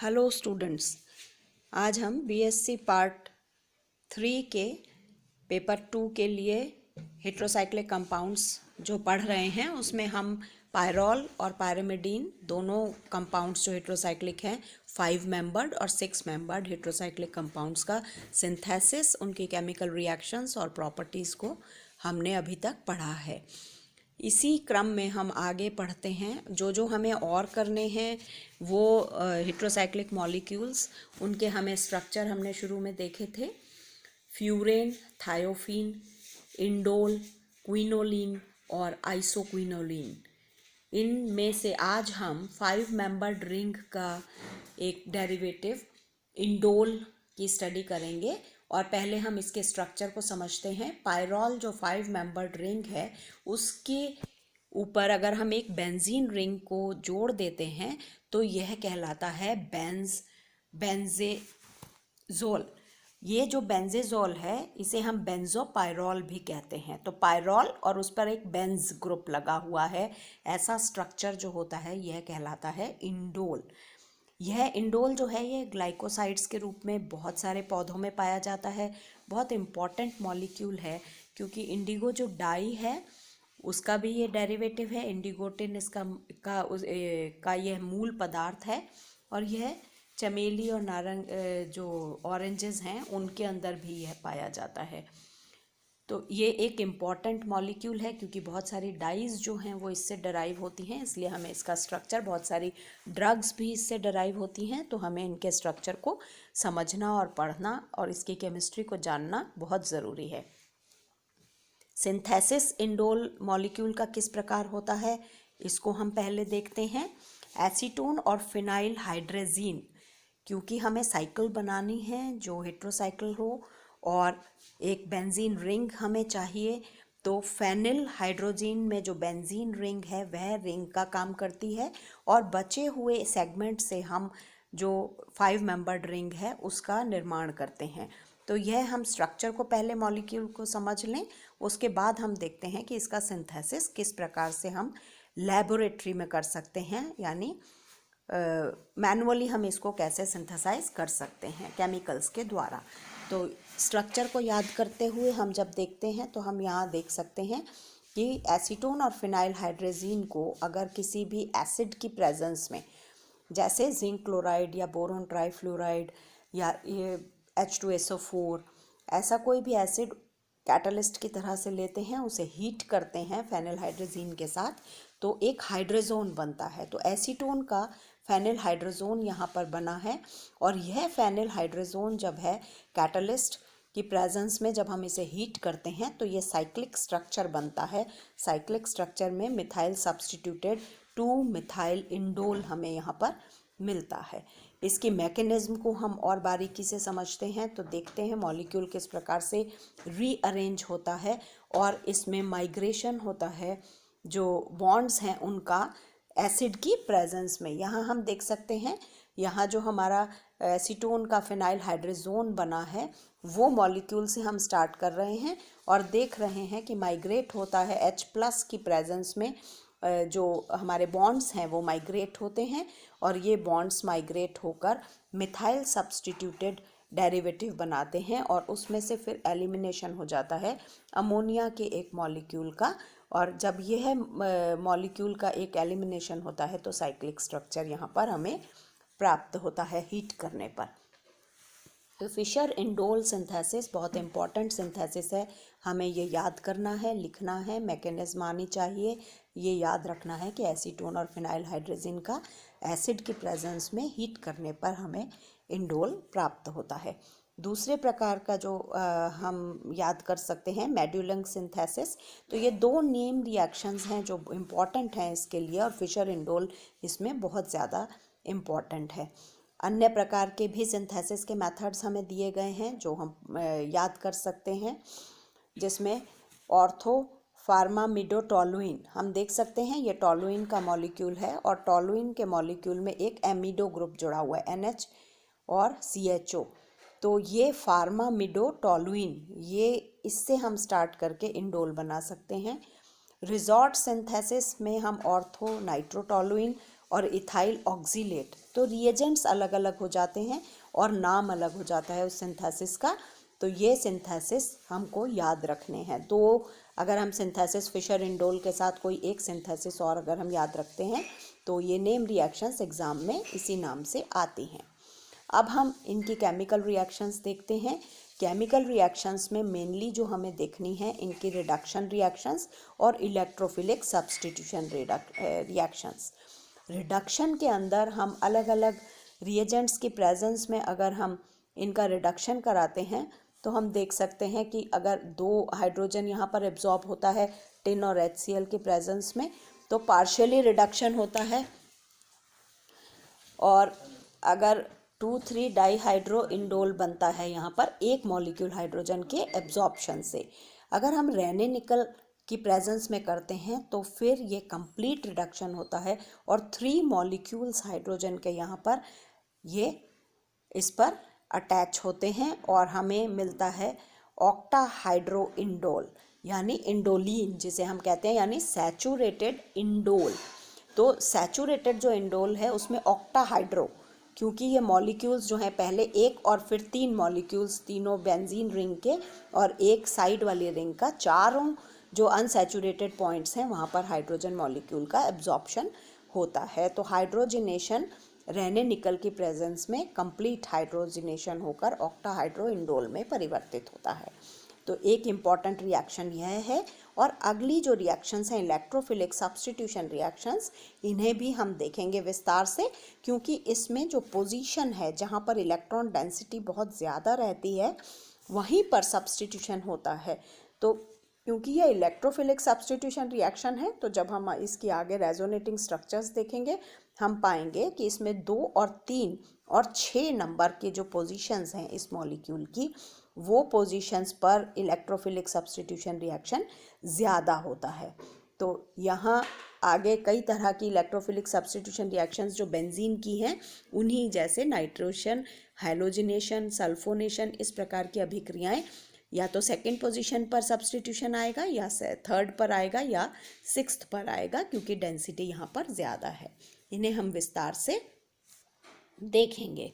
Hello students, आज हम BSc part 3 के पेपर 2 के लिए हेट्रोसाइक्लिक कंपाउंड्स जो पढ़ रहे हैं उसमें हम पायरॉल और पायरिमिडीन दोनों कंपाउंड्स जो हेट्रोसाइक्लिक हैं 5 मेंबर्ड और 6 मेंबर्ड हेट्रोसाइक्लिक कंपाउंड्स का सिंथेसिस, उनकी केमिकल रिएक्शंस और प्रॉपर्टीज़ को हमने अभी तक पढ़ा है। इसी क्रम में हम आगे पढ़ते हैं। जो हमें और करने हैं वो हेट्रोसाइक्लिक मॉलिक्यूल्स, उनके हमें स्ट्रक्चर हमने शुरू में देखे थे। फ्यूरेन, थायोफीन, इंडोल, क्विनोलिन और आइसोक्विनोलिन। इनमें से आज हम 5 मेंबर्ड रिंग का एक डेरिवेटिव इंडोल की स्टडी करेंगे और पहले हम इसके स्ट्रक्चर को समझते हैं। पायरॉल जो 5 मेंबर्ड रिंग है उसके ऊपर अगर हम एक बेंजीन रिंग को जोड़ देते हैं तो यह कहलाता है बेंजेजोल। ये जो बेंजेजोल है इसे हम बेंजोपायरॉल भी कहते हैं। तो पायरॉल और उस पर एक बेंज ग्रुप लगा हुआ है, ऐसा स्ट्रक्चर जो होता है यह कहलाता है इंडोल। यह इंडोल जो है ये ग्लाइकोसाइड्स के रूप में बहुत सारे पौधों में पाया जाता है। बहुत इम्पॉर्टेंट मॉलिक्यूल है क्योंकि इंडिगो जो डाई है उसका भी ये डेरिवेटिव है। इंडिगोटिन का यह मूल पदार्थ है और यह चमेली और नारंग जो ऑरेंजेस हैं उनके अंदर भी यह पाया जाता है। तो ये एक इम्पॉर्टेंट मॉलिक्यूल है क्योंकि बहुत सारी डाइज जो हैं वो इससे डराइव होती हैं, इसलिए हमें इसका स्ट्रक्चर, बहुत सारी ड्रग्स भी इससे डराइव होती हैं, तो हमें इनके स्ट्रक्चर को समझना और पढ़ना और इसकी केमिस्ट्री को जानना बहुत ज़रूरी है। सिंथेसिस इंडोल मॉलिक्यूल का किस प्रकार होता है इसको हम पहले देखते हैं। एसीटोन और फिनाइल हाइड्रेजीन, क्योंकि हमें साइकिल बनानी है जो हेट्रोसाइकिल हो और एक बेंजीन रिंग हमें चाहिए, तो फेनिल हाइड्रोजीन में जो बेंजीन रिंग है वह रिंग का काम करती है और बचे हुए सेगमेंट से हम जो 5 मेंबर्ड रिंग है उसका निर्माण करते हैं। तो यह हम स्ट्रक्चर को पहले मॉलिक्यूल को समझ लें, उसके बाद हम देखते हैं कि इसका सिंथेसिस किस प्रकार से हम लैबोरेटरी में कर सकते हैं, यानी मैनुअली हम इसको कैसे सिंथेसाइज कर सकते हैं केमिकल्स के द्वारा। तो स्ट्रक्चर को याद करते हुए हम जब देखते हैं तो हम यहाँ देख सकते हैं कि एसीटोन और फिनाइल हाइड्रेजीन को अगर किसी भी एसिड की प्रेजेंस में, जैसे जिंक क्लोराइड या बोरोन ट्राइफ्लोराइड या ये H2SO4, ऐसा कोई भी एसिड कैटलिस्ट की तरह से लेते हैं, उसे हीट करते हैं फेनिल हाइड्रोजीन के साथ, तो एक हाइड्रोजोन बनता है। तो एसीटोन का फेनिल हाइड्रोजोन यहाँ पर बना है और यह फेनिल हाइड्रोजोन जब है कैटलिस्ट की प्रेजेंस में, जब हम इसे हीट करते हैं तो ये साइक्लिक स्ट्रक्चर बनता है। साइक्लिक स्ट्रक्चर में मिथाइल सब्स्टिट्यूटेड 2 मिथाइल इंडोल हमें यहाँ पर मिलता है। इसकी मैकेनिज्म को हम और बारीकी से समझते हैं तो देखते हैं मॉलिक्यूल किस प्रकार से रीअरेंज होता है और इसमें माइग्रेशन होता है जो बॉन्ड्स हैं उनका एसिड की प्रेजेंस में। यहाँ हम देख सकते हैं, यहाँ जो हमारा एसीटोन का फिनाइल हाइड्रोजोन बना है वो मॉलिक्यूल से हम स्टार्ट कर रहे हैं और देख रहे हैं कि माइग्रेट होता है H+ की प्रेजेंस में। जो हमारे बॉन्ड्स हैं वो माइग्रेट होते हैं और ये बॉन्ड्स माइग्रेट होकर मिथाइल सब्स्टिट्यूटेड डेरिवेटिव बनाते हैं और उसमें से फिर एलिमिनेशन हो जाता है अमोनिया के एक मॉलिक्यूल का, और जब यह मॉलिक्यूल का एक एलिमिनेशन होता है तो साइक्लिक स्ट्रक्चर यहाँ पर हमें प्राप्त होता है हीट करने पर। तो फिशर इंडोल सिंथेसिस बहुत इंपॉर्टेंट सिंथेसिस है, हमें ये याद करना है, लिखना है, मैकेनिज्म आनी चाहिए, ये याद रखना है कि एसीटोन और फिनाइल हाइड्रोजीन का एसिड की प्रेजेंस में हीट करने पर हमें इंडोल प्राप्त होता है। दूसरे प्रकार का जो हम याद कर सकते हैं मेडुलंग सिंथेसिस। तो ये 2 नेम रिएक्शंस हैं जो इम्पॉर्टेंट हैं इसके लिए और फिशर इंडोल इसमें बहुत ज़्यादा इम्पॉर्टेंट है। अन्य प्रकार के भी सिंथेसिस के मेथड्स हमें दिए गए हैं जो हम याद कर सकते हैं, जिसमें ऑर्थो फार्मामिडोटोलुइन हम देख सकते हैं, ये टोलुइन का मॉलिक्यूल है और टोलुइन के मॉलिक्यूल में एक एमिडो ग्रुप जुड़ा हुआ है NH और CHO, तो ये फार्मामिडोटोलुइन, ये इससे हम स्टार्ट करके इंडोल बना सकते हैं। रिजॉर्ट सिंथेसिस में हम ऑर्थो नाइट्रोटोलुइन और इथाइल ऑक्सीलेट। तो रिएजेंट्स अलग अलग हो जाते हैं और नाम अलग हो जाता है उस सिंथेसिस का। तो ये सिंथेसिस हमको याद रखने हैं। तो अगर हम सिंथेसिस फिशर इंडोल के साथ कोई एक सिंथेसिस और अगर हम याद रखते हैं तो ये नेम रिएक्शंस एग्ज़ाम में इसी नाम से आती हैं। अब हम इनकी केमिकल रिएक्शंस देखते हैं। केमिकल रिएक्शंस में मेनली जो हमें देखनी है इनकी रिडक्शन रिएक्शंस और इलेक्ट्रोफिलिक सब्स्टिट्यूशन रिएक्शंस। रिडक्शन के अंदर हम अलग अलग रिएजेंट्स की प्रेजेंस में अगर हम इनका रिडक्शन कराते हैं तो हम देख सकते हैं कि अगर 2 हाइड्रोजन यहाँ पर एब्जॉर्ब होता है टिन और HCl के प्रेजेंस में तो पार्शियली रिडक्शन होता है। और अगर 2,3 डाईहाइड्रो इंडोल बनता है यहाँ पर एक मॉलिक्यूल हाइड्रोजन के एब्जॉर्प्शन से। अगर हम रेने निकल की प्रेजेंस में करते हैं तो फिर ये कंप्लीट रिडक्शन होता है और 3 मॉलिक्यूल्स हाइड्रोजन के यहाँ पर ये इस पर अटैच होते हैं और हमें मिलता है ऑक्टाहाइड्रो इंडोल यानी इंडोलिन जिसे हम कहते हैं, यानी सैचुरेटेड इंडोल। तो सैचुरेटेड जो इंडोल है उसमें ऑक्टाहाइड्रो, क्योंकि ये मॉलिक्यूल्स जो हैं पहले एक और फिर 3 मॉलिक्यूल्स, तीनों बेंजीन रिंग के और एक साइड वाली रिंग का, चारों जो अनसैचुरेटेड पॉइंट्स हैं वहाँ पर हाइड्रोजन मॉलिक्यूल का एब्जॉर्प्शन होता है। तो हाइड्रोजिनेशन रेने निकल की प्रेजेंस में कंप्लीट हाइड्रोजिनेशन होकर ऑक्टाहाइड्रो इंडोल में परिवर्तित होता है। तो एक इम्पॉर्टेंट रिएक्शन यह है। और अगली जो रिएक्शंस हैं इलेक्ट्रोफिलिक सब्स्टिट्यूशन रिएक्शंस, इन्हें भी हम देखेंगे विस्तार से, क्योंकि इसमें जो पोजीशन है जहाँ पर इलेक्ट्रॉन डेंसिटी बहुत ज़्यादा रहती है वहीं पर सब्स्टिट्यूशन होता है। तो क्योंकि यह इलेक्ट्रोफिलिक सब्स्टिट्यूशन रिएक्शन है तो जब हम इसकी आगे रेजोनेटिंग स्ट्रक्चर्स देखेंगे हम पाएंगे कि इसमें 2 और 3 और 6 नंबर के जो पोजीशंस हैं इस मॉलिक्यूल की, वो पोजीशंस पर इलेक्ट्रोफिलिक सब्स्टिट्यूशन रिएक्शन ज़्यादा होता है। तो यहाँ आगे कई तरह की इलेक्ट्रोफिलिक सब्स्टिट्यूशन रिएक्शंस जो बेंजीन की हैं उन्हीं जैसे नाइट्रोशन, हैलोजिनेशन, सल्फोनेशन, इस प्रकार की अभिक्रियाएं या तो सेकंड पोजीशन पर सब्स्टिट्यूशन आएगा या थर्ड पर आएगा या 6th पर आएगा, क्योंकि डेंसिटी यहाँ पर ज़्यादा है। इन्हें हम विस्तार से देखेंगे।